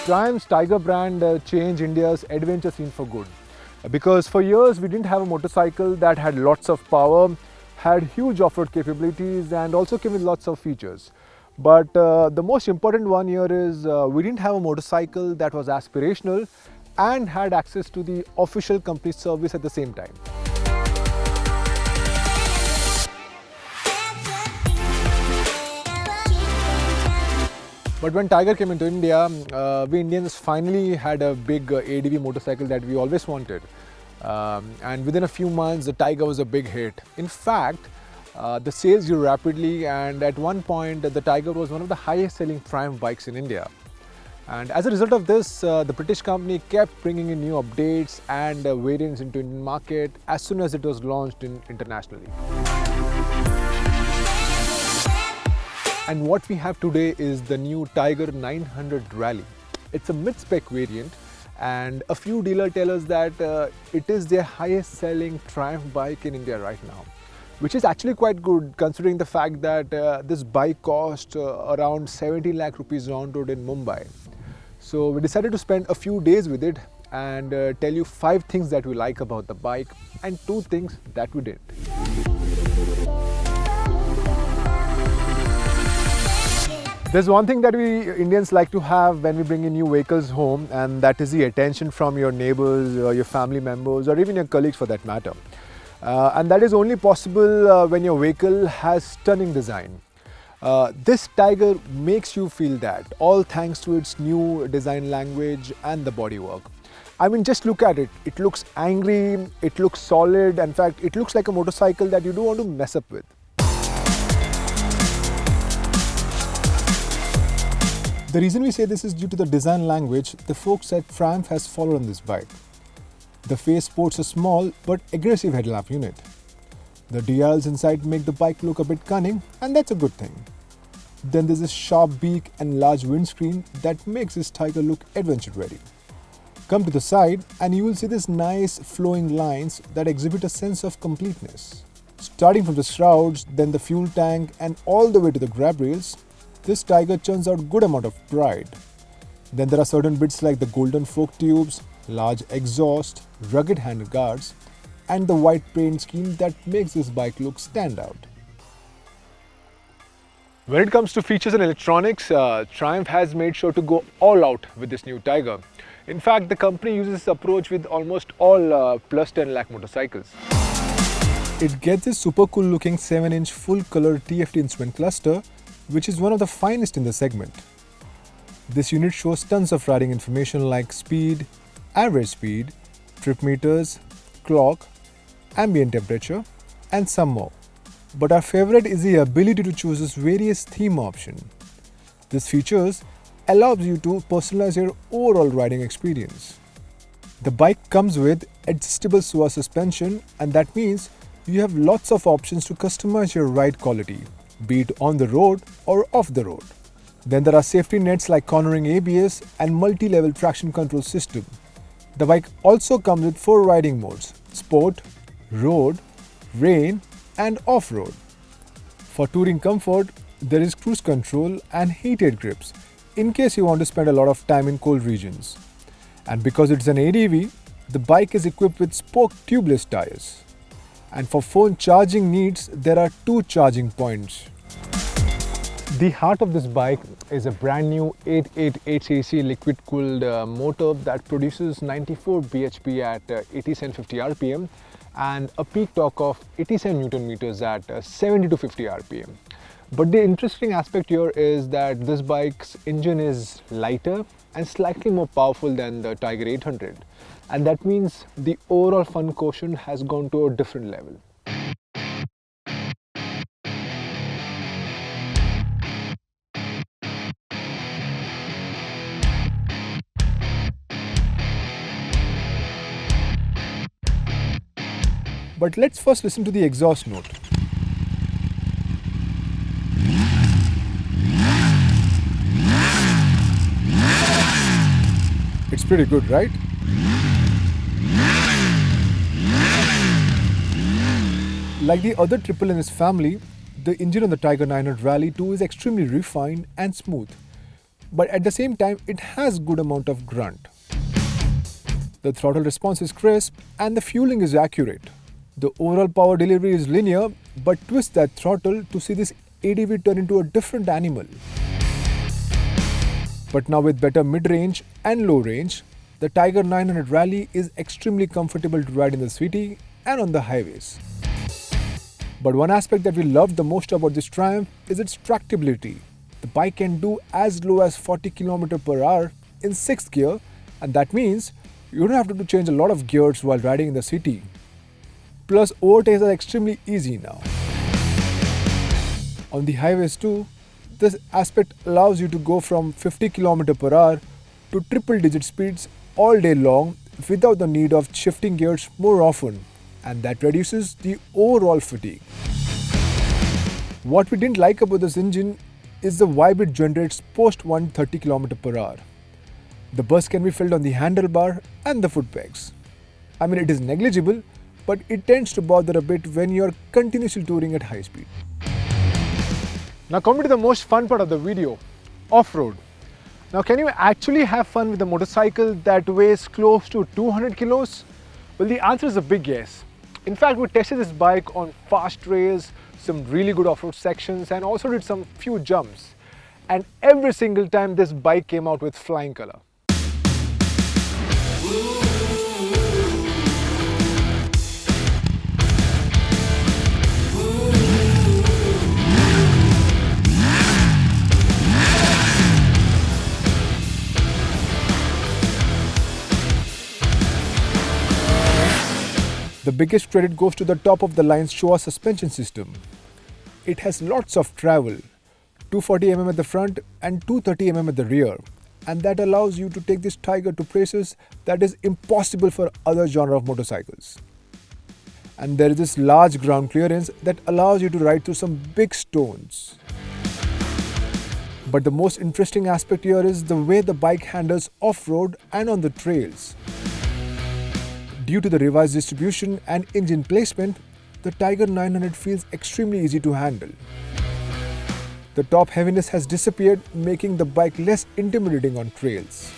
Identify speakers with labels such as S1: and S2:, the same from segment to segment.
S1: Triumph's Tiger brand changed India's adventure scene for good. Because for years we didn't have a motorcycle that had lots of power, had huge off-road capabilities and also came with lots of features. But the most important one here is we didn't have a motorcycle that was aspirational and had access to the official company service at the same time. But when Tiger came into India, we Indians finally had a big ADV motorcycle that we always wanted. And within a few months, the Tiger was a big hit. In fact, the sales grew rapidly, and at one point, the Tiger was one of the highest selling Triumph bikes in India. And as a result of this, the British company kept bringing in new updates and variants into Indian market as soon as it was launched internationally. And what we have today is the new Tiger 900 Rally. It's a mid-spec variant, and a few dealers tell us that it is their highest selling Triumph bike in India right now, which is actually quite good considering the fact that this bike cost around 70 lakh rupees round road in Mumbai. So we decided to spend a few days with it and tell you 5 things that we like about the bike and 2 things that we didn't. There's one thing that we Indians like to have when we bring in new vehicles home, and that is the attention from your neighbors, your family members, or even your colleagues for that matter. And that is only possible when your vehicle has stunning design. This Tiger makes you feel that, all thanks to its new design language and the bodywork. I mean, just look at it. It looks angry, it looks solid. In fact, it looks like a motorcycle that you don't want to mess up with. The reason we say this is due to the design language the folks at Triumph has followed on this bike. The face sports a small but aggressive headlamp unit. The dials inside make the bike look a bit cunning, and that's a good thing. Then there's this sharp beak and large windscreen that makes this Tiger look adventure ready. Come to the side and you will see these nice flowing lines that exhibit a sense of completeness. Starting from the shrouds, then the fuel tank and all the way to the grab rails, this Tiger churns out good amount of pride. Then there are certain bits like the golden fork tubes, large exhaust, rugged handlebars, and the white paint scheme that makes this bike look stand out. When it comes to features and electronics, Triumph has made sure to go all out with this new Tiger. In fact, the company uses this approach with almost all plus 10 lakh motorcycles. It gets this super cool looking 7-inch full color TFT instrument cluster, which is one of the finest in the segment. This unit shows tons of riding information like speed, average speed, trip meters, clock, ambient temperature, and some more. But our favorite is the ability to choose this various theme option. This features allows you to personalize your overall riding experience. The bike comes with adjustable SUA suspension, and that means you have lots of options to customize your ride quality, be it on the road or off the road. Then there are safety nets like cornering ABS and multi-level traction control system. The bike also comes with 4 riding modes: Sport, Road, Rain and Off-Road. For touring comfort, there is cruise control and heated grips in case you want to spend a lot of time in cold regions. And because it's an ADV, the bike is equipped with spoke tubeless tires. And for phone charging needs, there are 2 charging points. The heart of this bike is a brand new 888cc liquid cooled motor that produces 94 bhp at 8750 rpm and a peak torque of 87 Newton meters at 70 to 50 rpm. But the interesting aspect here is that this bike's engine is lighter and slightly more powerful than the Tiger 800, and that means the overall fun quotient has gone to a different level. But let's first listen to the exhaust note. It's pretty good, right? Like the other triple in its family, the engine on the Tiger 900 Rally 2 is extremely refined and smooth. but at the same time it has good amount of grunt. The throttle response is crisp and the fueling is accurate. The overall power delivery is linear, but twist that throttle to see this ADV turn into a different animal. But now with better mid-range and low range, the Tiger 900 Rally is extremely comfortable to ride in the city and on the highways. But one aspect that we loved the most about this Triumph is its tractability. The bike can do as low as 40 km per hour in 6th gear, and that means you don't have to change a lot of gears while riding in the city. Plus, overtakes are extremely easy now. On the highways too, this aspect allows you to go from 50 km per hour to triple-digit speeds all day long without the need of shifting gears more often, and that reduces the overall fatigue. What we didn't like about this engine is the vibe it generates post 130 km per hour. The buzz can be felt on the handlebar and the foot pegs. I mean, it is negligible, but it tends to bother a bit when you are continuously touring at high speed. Now coming to the most fun part of the video, off-road. Now can you actually have fun with a motorcycle that weighs close to 200 kilos? Well, the answer is a big yes. In fact, we tested this bike on fast trails, some really good off-road sections, and also did some few jumps. And every single time this bike came out with flying color. The biggest credit goes to the top of the line Showa suspension system. It has lots of travel, 240 mm at the front and 230 mm at the rear, and that allows you to take this Tiger to places that is impossible for other genre of motorcycles. And there is this large ground clearance that allows you to ride through some big stones. But the most interesting aspect here is the way the bike handles off-road and on the trails. Due to the revised distribution and engine placement, the Tiger 900 feels extremely easy to handle. The top heaviness has disappeared, making the bike less intimidating on trails.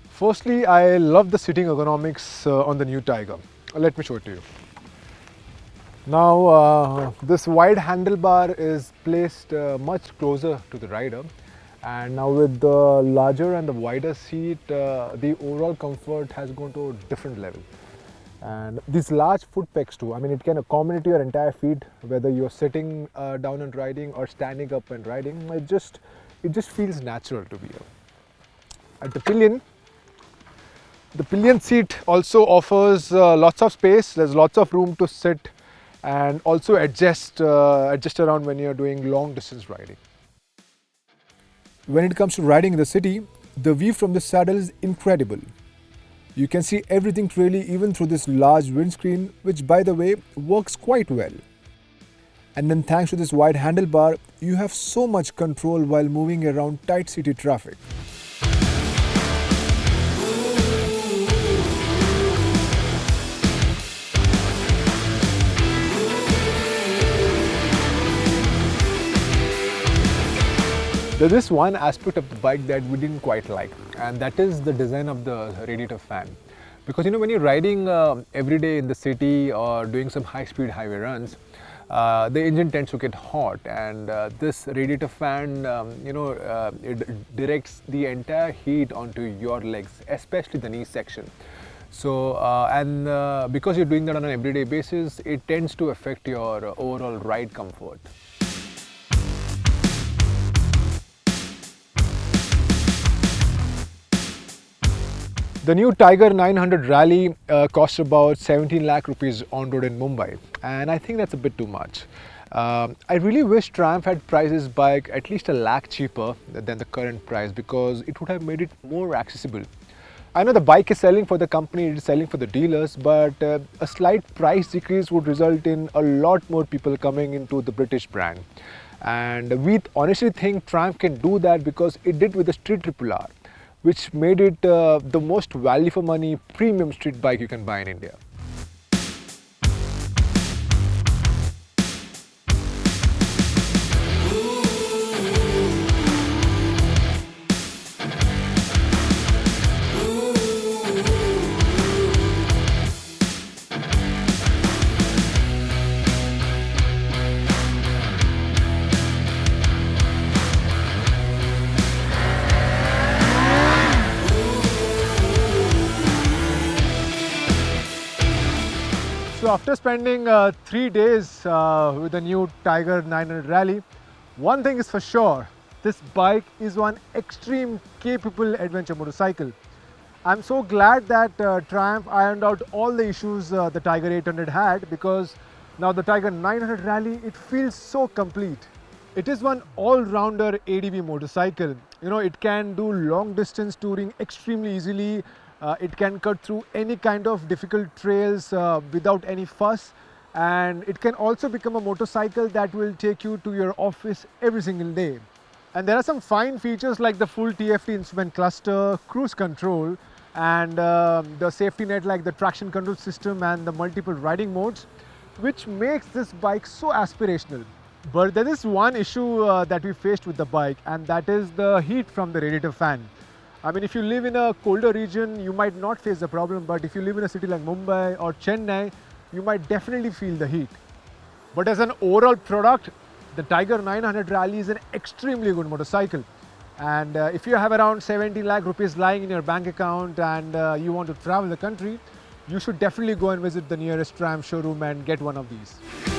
S1: Firstly, I love the seating ergonomics on the new Tiger. Let me show it to you. Now, this wide handlebar is placed much closer to the rider. And now with the larger and the wider seat, the overall comfort has gone to a different level. And these large foot pegs too, I mean, it can accommodate your entire feet, whether you're sitting down and riding or standing up and riding. It just feels natural to be here. At the pillion seat also offers lots of space. There's lots of room to sit and also adjust around when you're doing long distance riding. When it comes to riding in the city, the view from the saddle is incredible. You can see everything clearly even through this large windscreen, which by the way works quite well. And then thanks to this wide handlebar, you have so much control while moving around tight city traffic. There is one aspect of the bike that we didn't quite like, and that is the design of the radiator fan. Because when you're riding every day in the city or doing some high-speed highway runs, the engine tends to get hot, and this radiator fan, it directs the entire heat onto your legs, especially the knee section. So, because you're doing that on an everyday basis, it tends to affect your overall ride comfort. The new Tiger 900 Rally costs about 17 lakh rupees on road in Mumbai, and I think that's a bit too much. I really wish Triumph had priced this bike at least a lakh cheaper than the current price, because it would have made it more accessible. I know the bike is selling for the company, it is selling for the dealers, but a slight price decrease would result in a lot more people coming into the British brand. And we honestly think Triumph can do that because it did with the Street RRR, which made it the most value for money premium street bike you can buy in India. So after spending 3 days with the new Tiger 900 Rally, one thing is for sure, this bike is one extreme capable adventure motorcycle. I'm so glad that Triumph ironed out all the issues the Tiger 800 had, because now the Tiger 900 Rally, it feels so complete. It is one all-rounder ADV motorcycle. You know, it can do long distance touring extremely easily. It can cut through any kind of difficult trails without any fuss, and it can also become a motorcycle that will take you to your office every single day. And there are some fine features like the full TFT instrument cluster, cruise control, and the safety net like the traction control system and the multiple riding modes, which makes this bike so aspirational. But there is one issue that we faced with the bike, and that is the heat from the radiator fan. I mean, if you live in a colder region, you might not face the problem, but if you live in a city like Mumbai or Chennai, you might definitely feel the heat. But as an overall product, the Tiger 900 Rally is an extremely good motorcycle. And if you have around 70 lakh rupees lying in your bank account and you want to travel the country, you should definitely go and visit the nearest Triumph showroom and get one of these.